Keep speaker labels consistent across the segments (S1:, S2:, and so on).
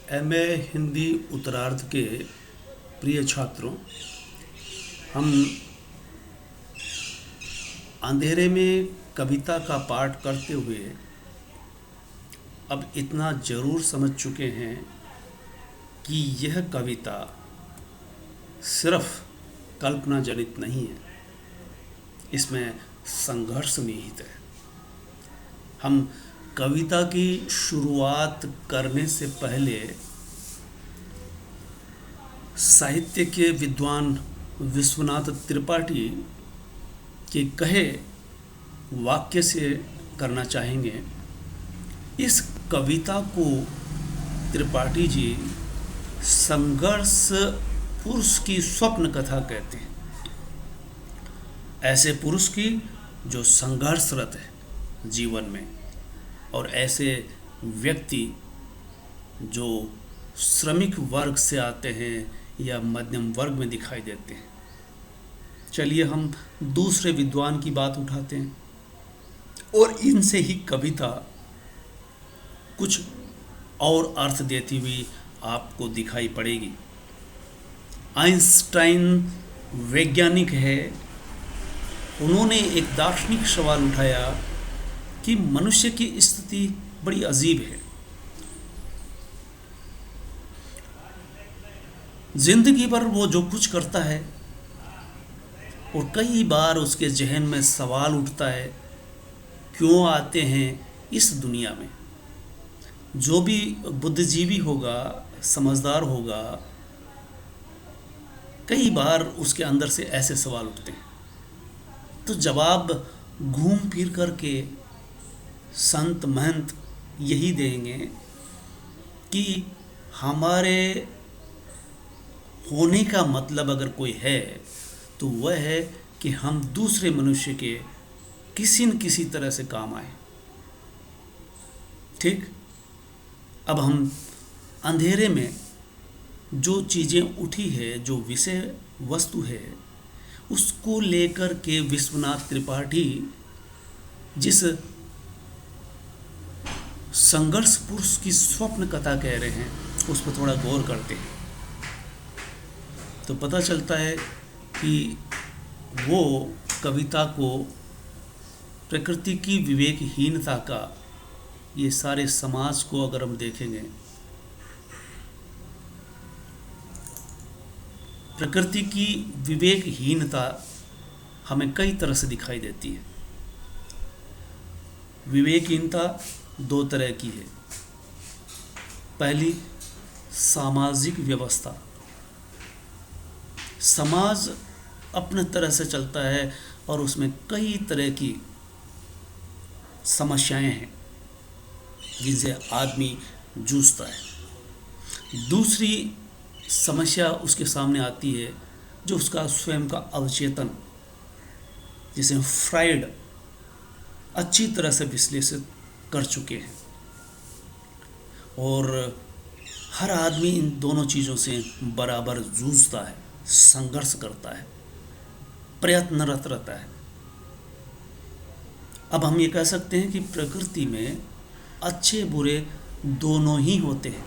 S1: MA Hindi उत्तरार्ध के प्रिय छात्रों, हम अंधेरे में कविता का पाठ करते हुए अब इतना ज़रूर समझ चुके हैं कि यह कविता सिर्फ कल्पना जनित नहीं है, इसमें संघर्ष निहित है। हम कविता की शुरुआत करने से पहले साहित्य के विद्वान विश्वनाथ त्रिपाठी के कहे वाक्य से करना चाहेंगे। इस कविता को त्रिपाठी जी संघर्ष पुरुष की स्वप्न कथा कहते हैं। ऐसे पुरुष की जो संघर्षरत है जीवन में, और ऐसे व्यक्ति जो श्रमिक वर्ग से आते हैं या मध्यम वर्ग में दिखाई देते हैं। चलिए हम दूसरे विद्वान की बात उठाते हैं और इनसे ही कविता कुछ और अर्थ देती हुई आपको दिखाई पड़ेगी। आइंस्टाइन वैज्ञानिक है, उन्होंने एक दार्शनिक सवाल उठाया कि मनुष्य की स्थिति बड़ी अजीब है। जिंदगी भर वो जो कुछ करता है और कई बार उसके जहन में सवाल उठता है, क्यों आते हैं इस दुनिया में। जो भी बुद्धिजीवी होगा, समझदार होगा, कई बार उसके अंदर से ऐसे सवाल उठते हैं। तो जवाब घूम फिर करके संत महंत यही देंगे कि हमारे होने का मतलब अगर कोई है तो वह है कि हम दूसरे मनुष्य के किसी न किसी तरह से काम आए। ठीक, अब हम अंधेरे में जो चीज़ें उठी है, जो विषय वस्तु है, उसको लेकर के विश्वनाथ त्रिपाठी जिस संघर्ष पुरुष की स्वप्न कथा कह रहे हैं, उस पर थोड़ा गौर करते हैं तो पता चलता है कि वो कविता को प्रकृति की विवेकहीनता का, ये सारे समाज को अगर हम देखेंगे, प्रकृति की विवेकहीनता हमें कई तरह से दिखाई देती है। विवेकहीनता दो तरह की है। पहली, सामाजिक व्यवस्था। समाज अपने तरह से चलता है और उसमें कई तरह की समस्याएं हैं जिनसे आदमी जूझता है। दूसरी समस्या उसके सामने आती है जो उसका स्वयं का अवचेतन, जिसे फ्राइड अच्छी तरह से विश्लेषित कर चुके हैं। और हर आदमी इन दोनों चीज़ों से बराबर जूझता है, संघर्ष करता है, प्रयत्नरत रहता है। अब हम ये कह सकते हैं कि प्रकृति में अच्छे बुरे दोनों ही होते हैं,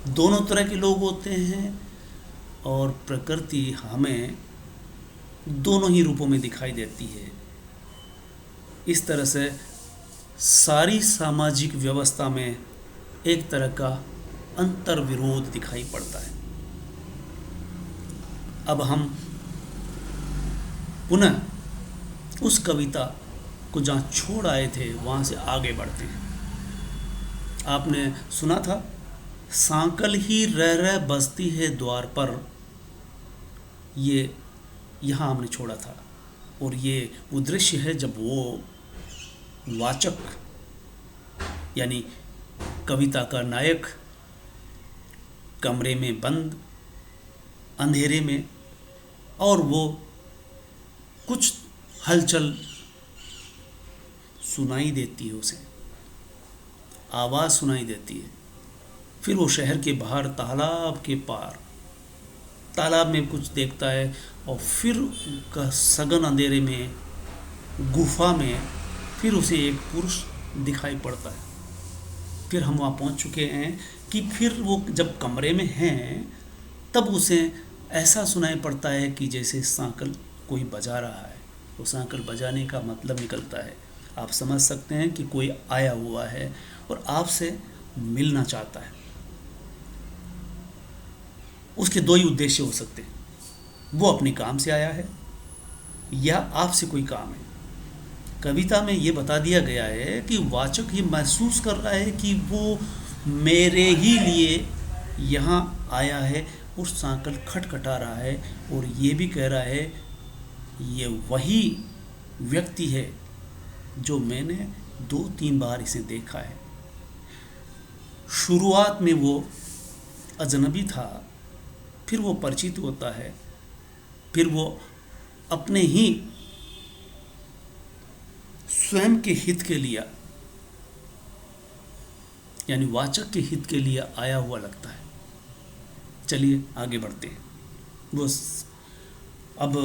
S1: दोनों तरह के लोग होते हैं, और प्रकृति हमें दोनों ही रूपों में दिखाई देती है। इस तरह से सारी सामाजिक व्यवस्था में एक तरह का अंतर विरोध दिखाई पड़ता है। अब हम पुनः उस कविता को जहाँ छोड़ आए थे वहाँ से आगे बढ़ते हैं। आपने सुना था, सांकल ही रह रह बसती है द्वार पर, ये यहाँ हमने छोड़ा था। और ये वो दृश्य है जब वो वाचक यानी कविता का नायक कमरे में बंद अंधेरे में, और वो कुछ हलचल सुनाई देती है, उसे आवाज़ सुनाई देती है। फिर वो शहर के बाहर तालाब के पार, तालाब में कुछ देखता है, और फिर का सघन अंधेरे में गुफा में फिर उसे एक पुरुष दिखाई पड़ता है। फिर हम वहाँ पहुँच चुके हैं कि फिर वो जब कमरे में हैं तब उसे ऐसा सुनाई पड़ता है कि जैसे सांकल कोई बजा रहा है। वो सांकल बजाने का मतलब निकलता है, आप समझ सकते हैं कि कोई आया हुआ है और आपसे मिलना चाहता है। उसके दो ही उद्देश्य हो सकते हैं, वो अपने काम से आया है या आपसे कोई काम है। कविता में ये बता दिया गया है कि वाचक ये महसूस कर रहा है कि वो मेरे ही लिए यहाँ आया है और सांकल खटखटा रहा है, और ये भी कह रहा है ये वही व्यक्ति है जो मैंने 2-3 बार इसे देखा है। शुरुआत में वो अजनबी था, फिर वो परिचित होता है, फिर वो अपने ही स्वयं के हित के लिए, यानी वाचक के हित के लिए आया हुआ लगता है। चलिए आगे बढ़ते हैं। वो अब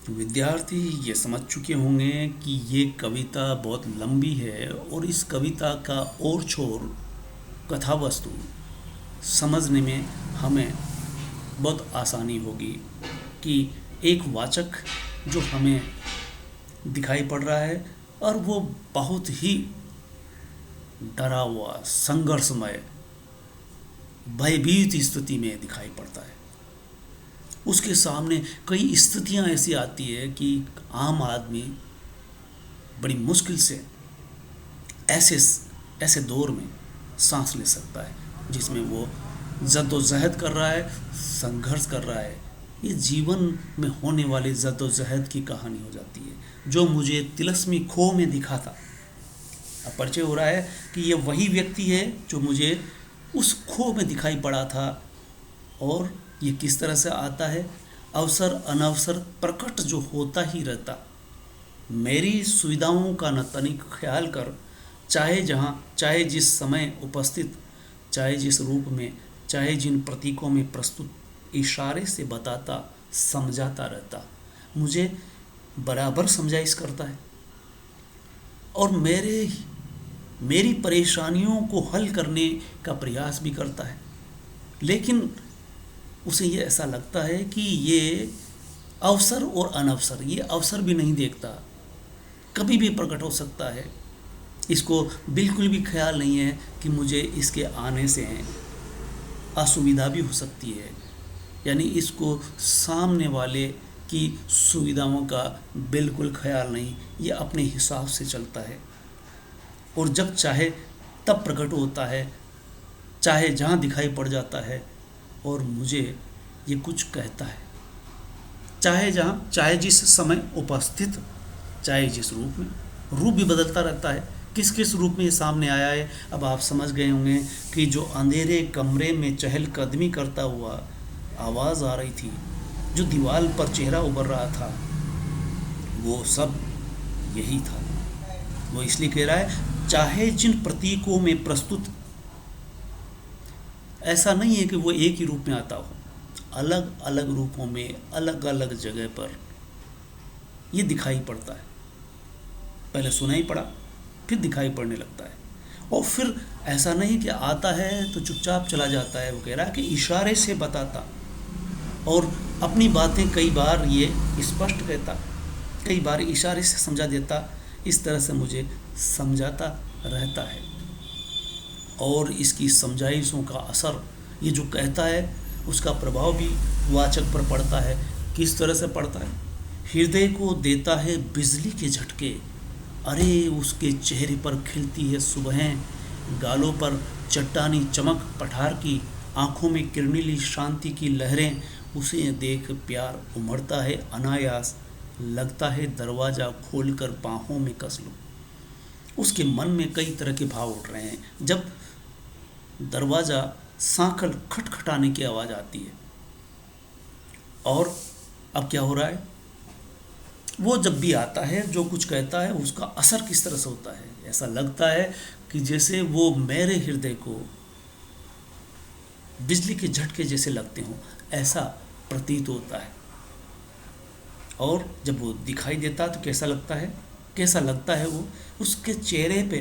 S1: विद्यार्थी ये समझ चुके होंगे कि ये कविता बहुत लंबी है और इस कविता का और छोर कथा वस्तु समझने में हमें बहुत आसानी होगी कि एक वाचक जो हमें दिखाई पड़ रहा है और वो बहुत ही डरा हुआ, संघर्षमय, भयभीत स्थिति में दिखाई पड़ता है। उसके सामने कई स्थितियां ऐसी आती है कि आम आदमी बड़ी मुश्किल से ऐसे ऐसे दौर में सांस ले सकता है जिसमें वो जद्दोजहद कर रहा है, संघर्ष कर रहा है। ये जीवन में होने वाली जद्दोजहद की कहानी हो जाती है जो मुझे तिलस्मी खो में दिखा था। अब परिचय हो रहा है कि ये वही व्यक्ति है जो मुझे उस खो में दिखाई पड़ा था, और ये किस तरह से आता है, अवसर अनवसर प्रकट जो होता ही रहता। मेरी सुविधाओं का न तनिक ख्याल कर, चाहे जहाँ चाहे जिस समय उपस्थित, चाहे जिस रूप में, चाहे जिन प्रतीकों में प्रस्तुत, इशारे से बताता समझाता रहता, मुझे बराबर समझाइश करता है और मेरी परेशानियों को हल करने का प्रयास भी करता है। लेकिन उसे ये ऐसा लगता है कि ये अवसर और अनवसर, ये अवसर भी नहीं देखता, कभी भी प्रकट हो सकता है। इसको बिल्कुल भी ख्याल नहीं है कि मुझे इसके आने से असुविधा भी हो सकती है, यानी इसको सामने वाले की सुविधाओं का बिल्कुल ख्याल नहीं, ये अपने हिसाब से चलता है और जब चाहे तब प्रकट होता है, चाहे जहाँ दिखाई पड़ जाता है और मुझे ये कुछ कहता है, चाहे जहाँ चाहे जिस समय उपस्थित, चाहे जिस रूप में। रूप भी बदलता रहता है, किस किस रूप में ये सामने आया है अब आप समझ गए होंगे कि जो अंधेरे कमरे में चहलकदमी करता हुआ आवाज़ आ रही थी, जो दीवार पर चेहरा उभर रहा था, वो सब यही था। वो इसलिए कह रहा है चाहे जिन प्रतीकों में प्रस्तुत, ऐसा नहीं है कि वो एक ही रूप में आता हो, अलग अलग रूपों में अलग अलग जगह पर ये दिखाई पड़ता है। पहले सुनाई पड़ा, फिर दिखाई पड़ने लगता है, और फिर ऐसा नहीं कि आता है तो चुपचाप चला जाता है। वो कह रहा है कि इशारे से बताता और अपनी बातें कई बार ये स्पष्ट कहता, कई बार इशारे से समझा देता, इस तरह से मुझे समझाता रहता है। और इसकी समझाइशों का असर, ये जो कहता है उसका प्रभाव भी वाचक पर पड़ता है। किस तरह से पड़ता है, हृदय को देता है बिजली के झटके, अरे उसके चेहरे पर खिलती है सुबहें, गालों पर चट्टानी चमक पठार की, आँखों में किरनीली शांति की लहरें, उसे देख प्यार उमड़ता है अनायास, लगता है दरवाज़ा खोलकर बाहों में कस लूं। उसके मन में कई तरह के भाव उठ रहे हैं। जब दरवाज़ा सांकल खटखटाने की आवाज़ आती है, और अब क्या हो रहा है, वो जब भी आता है जो कुछ कहता है उसका असर किस तरह से होता है, ऐसा लगता है कि जैसे वो मेरे हृदय को बिजली के झटके जैसे लगते हों, ऐसा प्रतीत होता है। और जब वो दिखाई देता तो कैसा लगता है, कैसा लगता है वो, उसके चेहरे पे